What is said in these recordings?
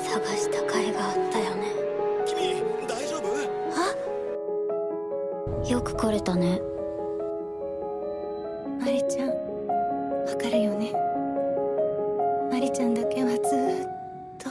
探した甲斐があったよね。君、大丈夫？よく来れたね。マリちゃん、わかるよね。マリちゃんだけはずーっと。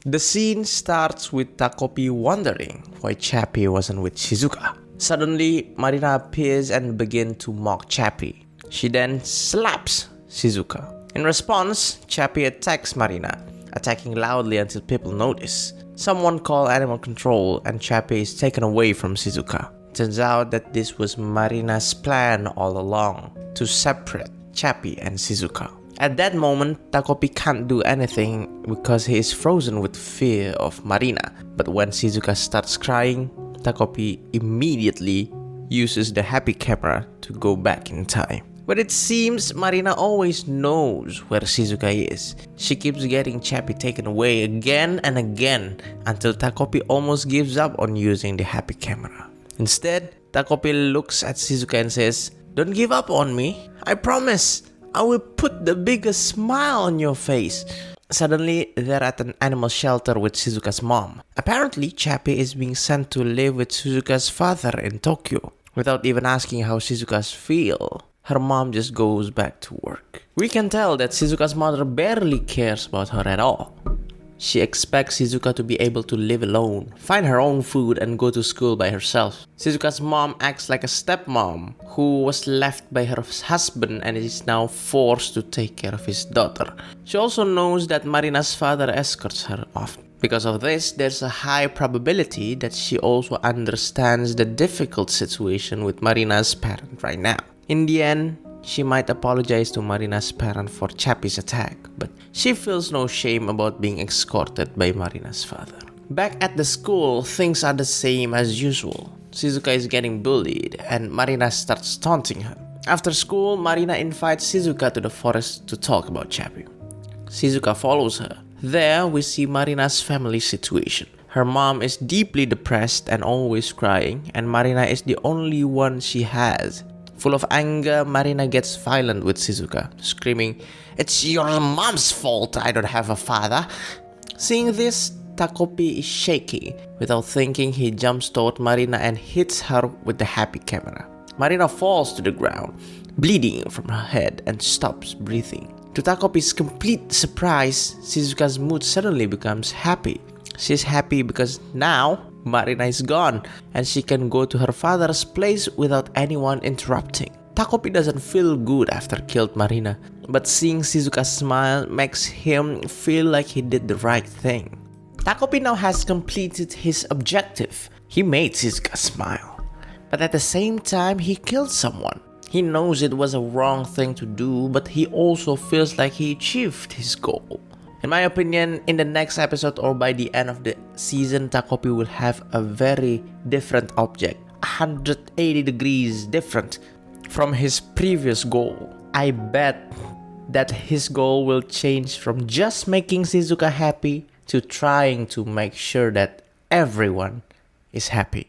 The scene starts with Takopi wondering why Chappie wasn't with Shizuka. Suddenly, Marina appears and begins to mock Chappie. She then slaps Shizuka. In response, Chappie attacks Marina, attacking loudly until people notice. Someone call animal control and Chappie is taken away from Shizuka. Turns out that this was Marina's plan all along, to separate Chappie and Shizuka. At that moment, Takopi can't do anything because he is frozen with fear of Marina. But when Shizuka starts crying, Takopi immediately uses the happy camera to go back in time. But it seems Marina always knows where Shizuka is. She keeps getting Chappie taken away again and again until Takopi almost gives up on using the happy camera. Instead, Takopi looks at Shizuka and says, "Don't give up on me, I promise. I will put the biggest smile on your face." Suddenly, they're at an animal shelter with Shizuka's mom. Apparently, Chappie is being sent to live with Shizuka's father in Tokyo. Without even asking how Shizuka's feel, her mom just goes back to work. We can tell that Shizuka's mother barely cares about her at all. She expects Shizuka to be able to live alone, find her own food, and go to school by herself. Shizuka's mom acts like a stepmom who was left by her husband and is now forced to take care of his daughter. She also knows that Marina's father escorts her often. Because of this, there's a high probability that she also understands the difficult situation with Marina's parent right now. In the end, she might apologize to Marina's parent for Chappie's attack, but she feels no shame about being escorted by Marina's father. Back at the school, things are the same as usual. Shizuka is getting bullied and Marina starts taunting her. After school, Marina invites Shizuka to the forest to talk about Chappie. Shizuka follows her. There, we see Marina's family situation. Her mom is deeply depressed and always crying, and Marina is the only one she has. Full of anger, Marina gets violent with Shizuka, screaming, "It's your mom's fault I don't have a father." Seeing this, Takopi is shaking. Without thinking, he jumps toward Marina and hits her with the happy camera. Marina falls to the ground, bleeding from her head and stops breathing. To Takopi's complete surprise, Shizuka's mood suddenly becomes happy. She's happy because now Marina is gone and she can go to her father's place without anyone interrupting. Takopi doesn't feel good after killed Marina, but seeing Shizuka smile makes him feel like he did the right thing. Takopi now has completed his objective. He made Shizuka smile, but at the same time he killed someone. He knows it was a wrong thing to do, but he also feels like he achieved his goal. In my opinion, in the next episode or by the end of the season, Takopi will have a very different object, 180 degrees different from his previous goal. I bet that his goal will change from just making Shizuka happy to trying to make sure that everyone is happy.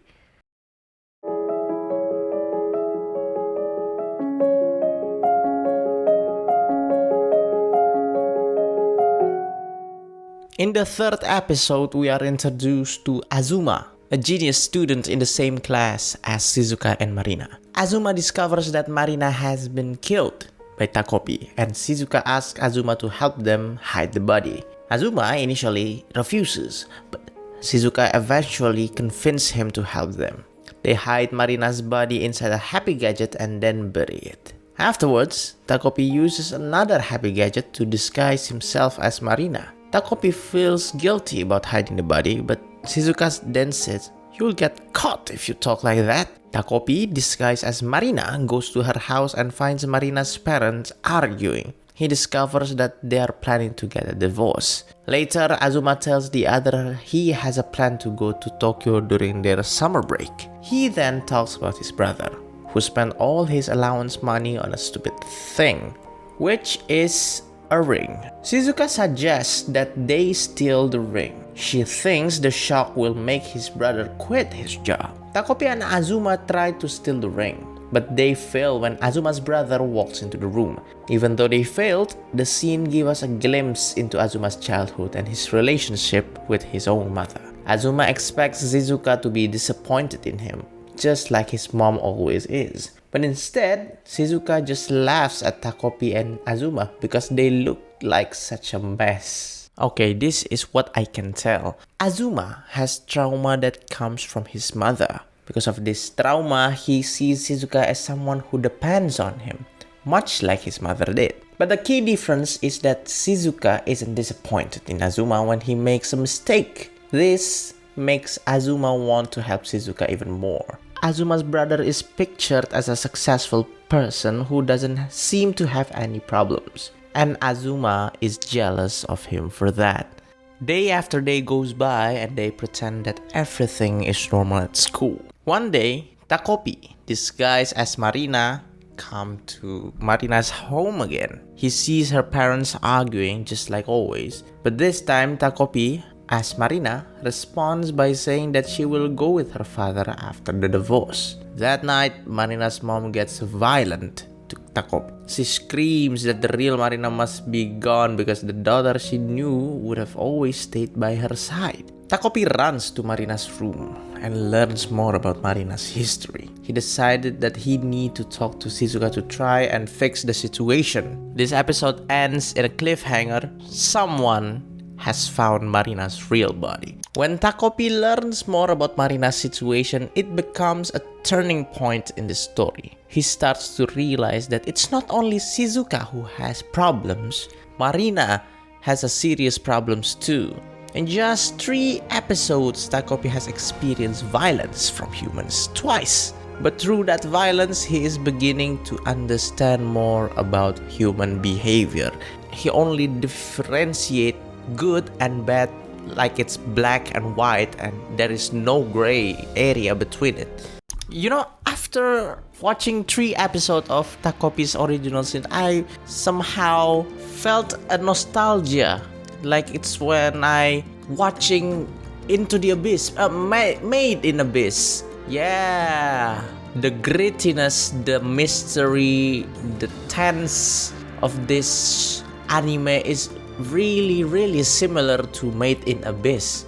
In the third episode, we are introduced to Azuma, a genius student in the same class as Shizuka and Marina. Azuma discovers that Marina has been killed by Takopi, and Shizuka asks Azuma to help them hide the body. Azuma initially refuses, but Shizuka eventually convinces him to help them. They hide Marina's body inside a happy gadget and then bury it. Afterwards, Takopi uses another happy gadget to disguise himself as Marina. Takopi feels guilty about hiding the body, but Shizuka then says, "You'll get caught if you talk like that." Takopi, disguised as Marina, goes to her house and finds Marina's parents arguing. He discovers that they are planning to get a divorce. Later, Azuma tells the other he has a plan to go to Tokyo during their summer break. He then talks about his brother, who spent all his allowance money on a stupid thing, which is a ring. Shizuka suggests that they steal the ring. She thinks the shock will make his brother quit his job. Takopi and Azuma try to steal the ring, but they fail when Azuma's brother walks into the room. Even though they failed, the scene gives us a glimpse into Azuma's childhood and his relationship with his own mother. Azuma expects Shizuka to be disappointed in him, just like his mom always is. But instead, Shizuka just laughs at Takopi and Azuma because they look like such a mess. Okay, this is what I can tell. Azuma has trauma that comes from his mother. Because of this trauma, he sees Shizuka as someone who depends on him, much like his mother did. But the key difference is that Shizuka isn't disappointed in Azuma when he makes a mistake. This makes Azuma want to help Shizuka even more. Azuma's brother is pictured as a successful person who doesn't seem to have any problems, and Azuma is jealous of him for that. Day after day goes by and they pretend that everything is normal at school. One day, Takopi, disguised as Marina, come to Marina's home again. He sees her parents arguing just like always, but this time Takopi, as Marina, responds by saying that she will go with her father after the divorce. That night, Marina's mom gets violent to Takopi. She screams that the real Marina must be gone because the daughter she knew would have always stayed by her side. Takopi runs to Marina's room and learns more about Marina's history. He decided that he needed to talk to Shizuka to try and fix the situation. This episode ends in a cliffhanger. Someone has found Marina's real body. When Takopi learns more about Marina's situation, it becomes a turning point in the story. He starts to realize that it's not only Shizuka who has problems, Marina has a serious problems too. In just 3 episodes, Takopi has experienced violence from humans twice. But through that violence, he is beginning to understand more about human behavior. He only differentiates good and bad like it's black and white, and there is no gray area between it. You know, after watching 3 episodes of Takopi's original sin, I somehow felt a nostalgia. Like it's when I watching Into the Abyss, Made in Abyss. Yeah, the grittiness, the mystery, the tense of this anime is really similar to Made in Abyss.